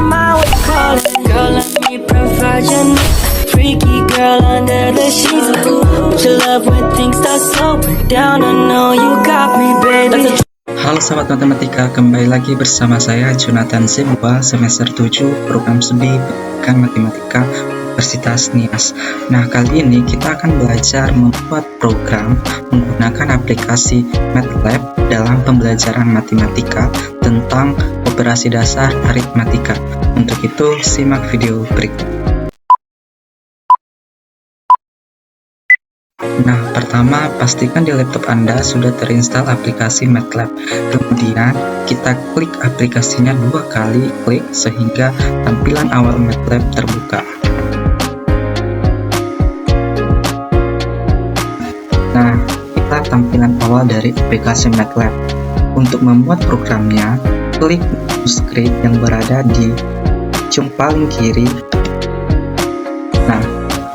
answer my way calling. Girl, let me provide your need. Freaky girl under the sheets. But you love when things start slowing down. I know you got me, baby. Halo sahabat matematika, kembali lagi bersama saya Jonathan Zebua, semester 7 program studi pendidikan matematika Universitas Nias. Nah, kali ini kita akan belajar membuat program menggunakan aplikasi MATLAB dalam pembelajaran matematika tentang operasi dasar aritmatika. Untuk itu, simak video berikut. Nah, pertama pastikan di laptop Anda sudah terinstall aplikasi MATLAB. Kemudian kita klik aplikasinya 2 kali klik sehingga tampilan awal MATLAB terbuka. Nah, kita tampilan awal dari aplikasi MATLAB. Untuk membuat programnya, klik menu script yang berada di ujung paling kiri. Nah,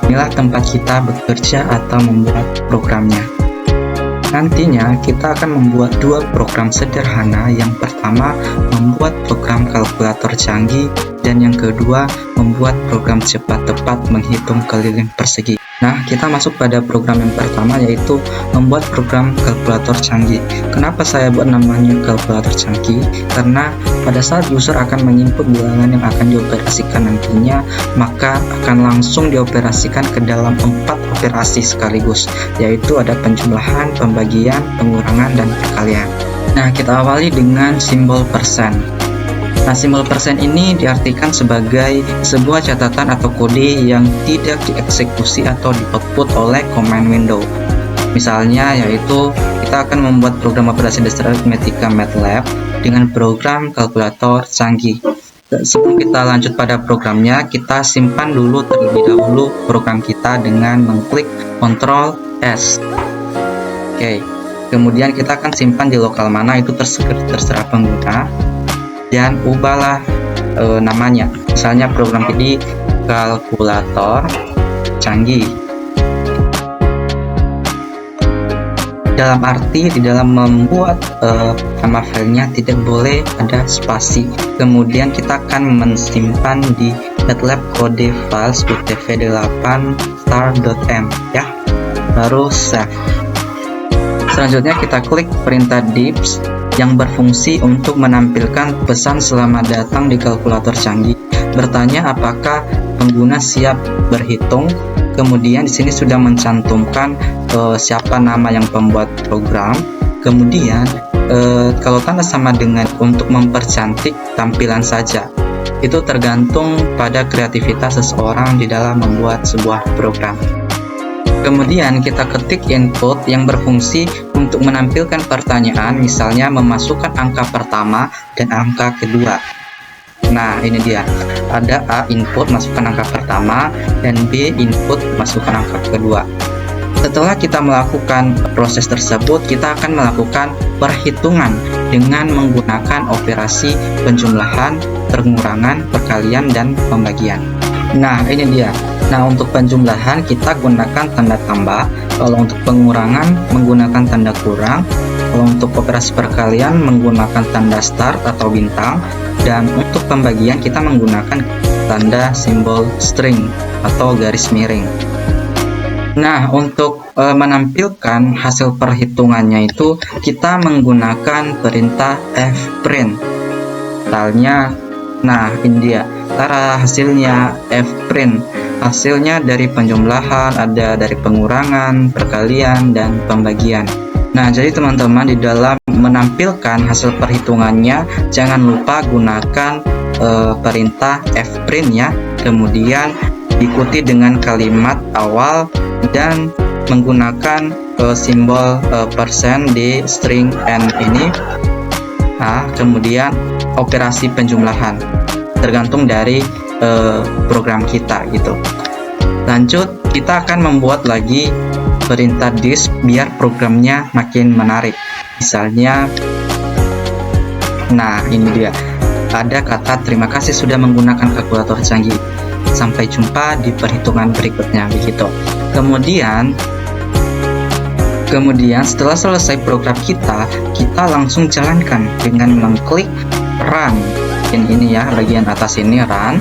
inilah tempat kita bekerja atau membuat programnya. Nantinya kita akan membuat 2 program sederhana. Yang pertama membuat program kalkulator canggih dan yang kedua membuat program cepat tepat menghitung keliling persegi. Nah, kita masuk pada program yang pertama, yaitu membuat program kalkulator canggih. Kenapa saya buat namanya kalkulator canggih? Karena pada saat user akan menginput bilangan yang akan dioperasikan nantinya, maka akan langsung dioperasikan ke dalam 4 operasi sekaligus, yaitu ada penjumlahan, pembagian, pengurangan, dan perkalian. Nah, kita awali dengan simbol persen. Nah, simbol persen ini diartikan sebagai sebuah catatan atau kode yang tidak dieksekusi atau di-output oleh command window. Misalnya, yaitu kita akan membuat program operasi dasar aritmatika MATLAB dengan program kalkulator canggih. Sebelum kita lanjut pada programnya, kita simpan dulu terlebih dahulu program kita dengan mengklik Ctrl S. Oke, kemudian kita akan simpan di lokal mana itu terserah pengguna. Dan ubahlah namanya, misalnya program ini kalkulator canggih. Dalam arti di dalam membuat nama filenya tidak boleh ada spasi. Kemudian kita akan mensimpan di MATLAB kode files utf8 star.m ya, baru save. Selanjutnya kita klik perintah dips yang berfungsi untuk menampilkan pesan selamat datang di kalkulator canggih. Bertanya apakah pengguna siap berhitung. Kemudian di sini sudah mencantumkan siapa nama yang pembuat program. Kemudian kalau tanda sama dengan untuk mempercantik tampilan saja. Itu tergantung pada kreativitas seseorang di dalam membuat sebuah program. Kemudian kita ketik input yang berfungsi untuk menampilkan pertanyaan, misalnya memasukkan angka pertama dan angka kedua. Nah, ini dia. Ada A input masukkan angka pertama dan B input masukkan angka kedua. Setelah kita melakukan proses tersebut, kita akan melakukan perhitungan dengan menggunakan operasi penjumlahan, pengurangan, perkalian, dan pembagian. Nah, ini dia. Nah, untuk penjumlahan kita gunakan tanda tambah, kalau untuk pengurangan menggunakan tanda kurang, kalau untuk operasi perkalian menggunakan tanda start atau bintang, dan untuk pembagian kita menggunakan tanda simbol string atau garis miring. Nah, untuk menampilkan hasil perhitungannya itu kita menggunakan perintah fprint. Misalnya, nah ini dia. Cara hasilnya fprint. Hasilnya dari penjumlahan, ada dari pengurangan, perkalian, dan pembagian. Nah, jadi teman-teman di dalam menampilkan hasil perhitungannya jangan lupa gunakan perintah fprint ya. Kemudian diikuti dengan kalimat awal dan menggunakan simbol persen di string n ini. Nah, kemudian operasi penjumlahan tergantung dari program kita gitu. Lanjut, kita akan membuat lagi perintah disk biar programnya makin menarik. Misalnya, nah ini dia. Ada kata terima kasih sudah menggunakan kalkulator canggih. Sampai jumpa di perhitungan berikutnya begitu. Kemudian setelah selesai program kita langsung jalankan dengan mengklik run. ini ya, bagian atas ini run.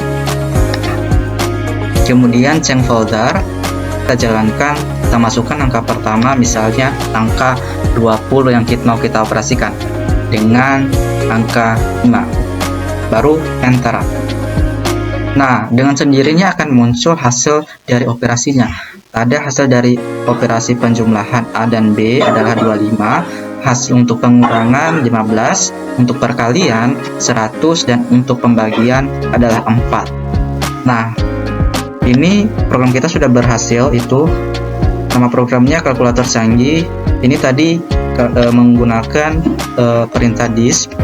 Kemudian change folder, kita jalankan, kita masukkan angka pertama, misalnya angka 20 yang mau kita operasikan dengan angka 5, baru enter. Nah, dengan sendirinya akan muncul hasil dari operasinya. Ada hasil dari operasi penjumlahan A dan B adalah 25, hasil untuk pengurangan 15, untuk perkalian 100, dan untuk pembagian adalah 4. Nah, ini program kita sudah berhasil. Itu nama programnya kalkulator canggih. Ini tadi menggunakan perintah disk.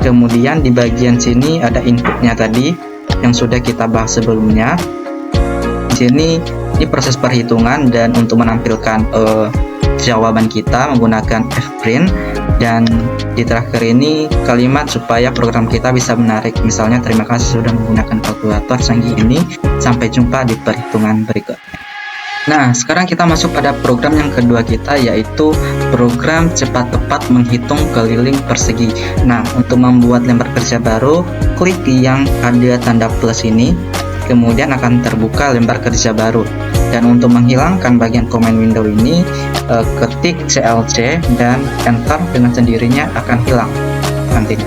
Kemudian di bagian sini ada inputnya tadi yang sudah kita bahas sebelumnya. Di sini ini proses perhitungan, dan untuk menampilkan jawaban kita menggunakan fprint, dan di terakhir ini kalimat supaya program kita bisa menarik, misalnya terima kasih sudah menggunakan kalkulator canggih ini, sampai jumpa di perhitungan berikutnya. Nah, sekarang kita masuk pada program yang kedua kita, yaitu program cepat tepat menghitung keliling persegi. Nah, untuk membuat lembar kerja baru, klik yang ada tanda plus ini, kemudian akan terbuka lembar kerja baru. Dan untuk menghilangkan bagian command window ini, ketik CLC dan enter, dengan sendirinya akan hilang nantinya.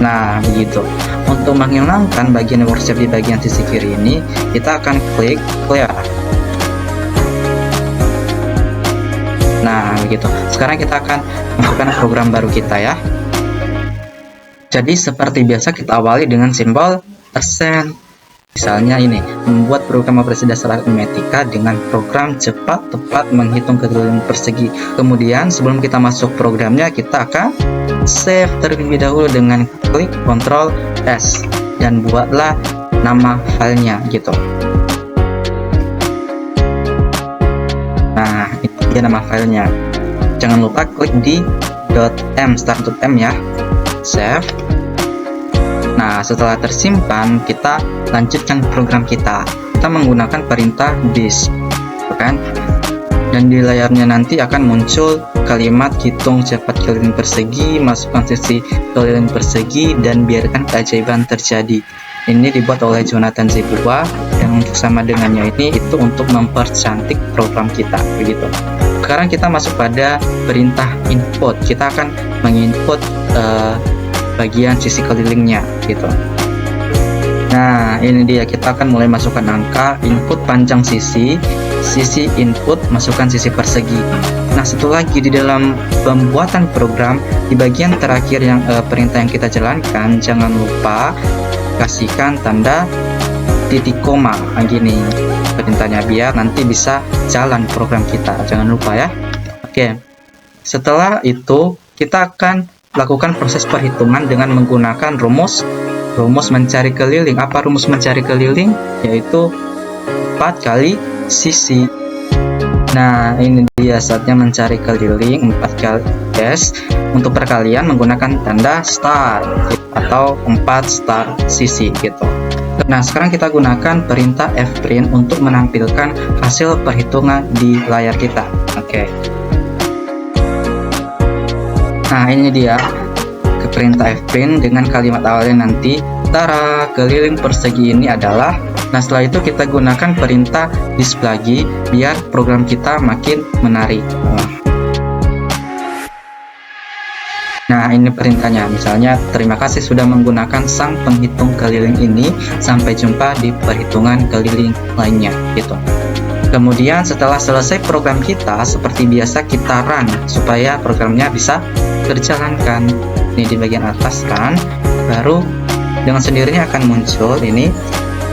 Nah, begitu. Untuk menghilangkan bagian worksheet di bagian sisi kiri ini, kita akan klik clear. Nah, begitu. Sekarang kita akan masukkan program baru kita ya. Jadi seperti biasa kita awali dengan simbol persen. Misalnya ini, membuat program operasi dasar aritmetika dengan program cepat tepat menghitung keliling persegi. Kemudian sebelum kita masuk programnya, kita akan save terlebih dahulu dengan klik Ctrl S dan buatlah nama filenya gitu. Nah, itu dia nama filenya. Jangan lupa klik di .m start.m ya. Save. Nah, setelah tersimpan, kita lanjutkan program kita. Kita menggunakan perintah disk, kan? Dan di layarnya nanti akan muncul kalimat hitung cepat keliling persegi, masukkan sisi keliling persegi, dan biarkan keajaiban terjadi. Ini dibuat oleh Jonathan Zebua, dan untuk sama dengannya ini itu untuk mempercantik program kita, begitu. Sekarang kita masuk pada perintah input. Kita akan menginput bagian sisi kelilingnya gitu. Nah, ini dia, kita akan mulai masukkan angka, input panjang sisi input, masukkan sisi persegi. Nah, satu lagi di dalam pembuatan program, di bagian terakhir yang perintah yang kita jalankan, jangan lupa kasihkan tanda titik koma gini perintahnya, biar nanti bisa jalan program kita. Jangan lupa ya. Oke. Setelah itu kita akan lakukan proses perhitungan dengan menggunakan rumus mencari keliling. Apa rumus mencari keliling? Yaitu 4 kali sisi. Nah, ini dia saatnya mencari keliling 4 kali S. Untuk perkalian menggunakan tanda star atau 4 star sisi gitu. Nah, sekarang kita gunakan perintah fprint untuk menampilkan hasil perhitungan di layar kita. Oke. Nah, ini dia ke perintah fprint dengan kalimat awalnya nanti tara keliling persegi ini adalah. Nah, setelah itu kita gunakan perintah disk lagi biar program kita makin menarik. Nah, ini perintahnya, misalnya terima kasih sudah menggunakan sang penghitung keliling ini, sampai jumpa di perhitungan keliling lainnya gitu. Kemudian setelah selesai program kita, seperti biasa kita run supaya programnya bisa terjalankan. Ini di bagian atas kan, baru dengan sendirinya akan muncul ini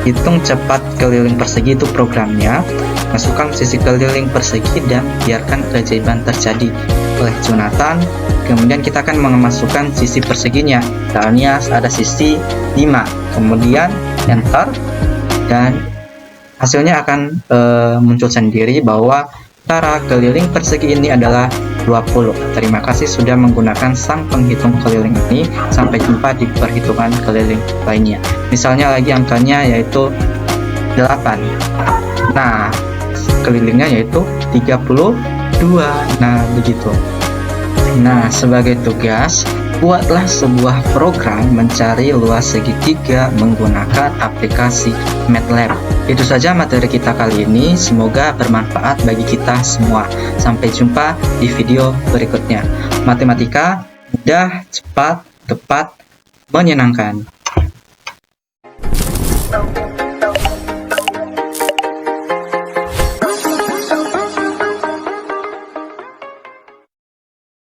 hitung cepat keliling persegi, itu programnya. Masukkan sisi keliling persegi dan biarkan keajaiban terjadi oleh Jonathan. Kemudian kita akan memasukkan sisi perseginya, misalnya ada sisi 5, kemudian enter, dan hasilnya akan muncul sendiri bahwa tara keliling persegi ini adalah 20. Terima kasih sudah menggunakan sang penghitung keliling ini, sampai jumpa di perhitungan keliling lainnya. Misalnya lagi angkanya yaitu 8. Nah, kelilingnya yaitu 32. Nah, begitu. Nah, sebagai tugas Buatlah sebuah program mencari luas segitiga menggunakan aplikasi MATLAB. Itu saja materi kita kali ini, semoga bermanfaat bagi kita semua. Sampai jumpa di video berikutnya. Matematika mudah, cepat, tepat, menyenangkan.